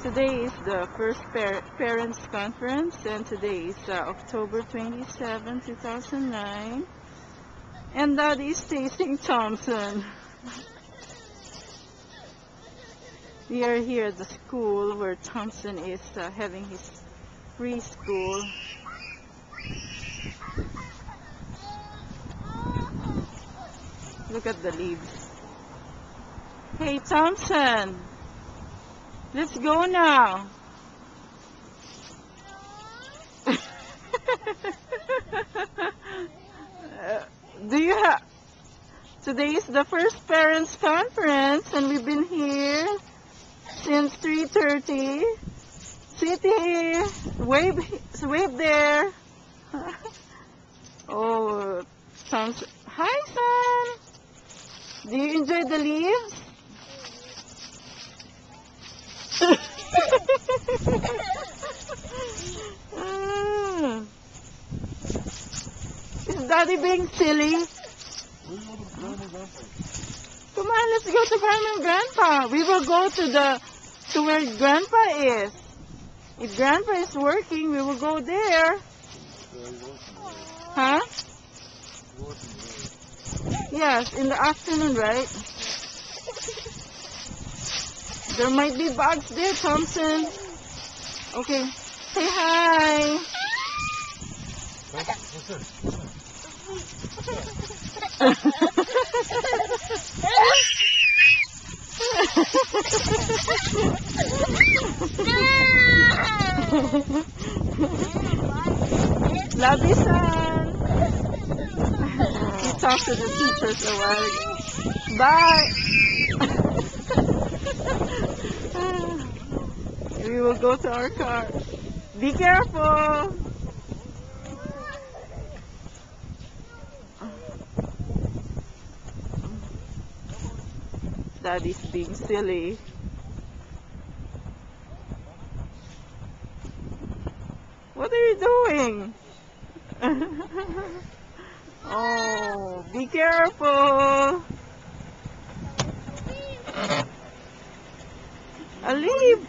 Today is the first parents conference, and today is October 27, 2009. And Daddy is tasting Thompson. We are here at the school where Thompson is having his preschool. Look at the leaves. Hey Thompson, let's go now. Do you have... Today is the first parents conference and we've been here since 3:30. City, wave there. Oh, Thompson. Hi, son. Do you enjoy the leaves? Is Daddy being silly? Come on, let's go to Grandma and Grandpa. We will go to where Grandpa is. If Grandpa is working, we will go there. Huh? Yes, in the afternoon, right? There might be bugs there, Thompson. Okay, say hi. Love you, son. He talked to the teachers a while ago. Bye. We will go to our car. Be careful. Daddy's being silly. What are you doing? Oh, be careful. A leaf.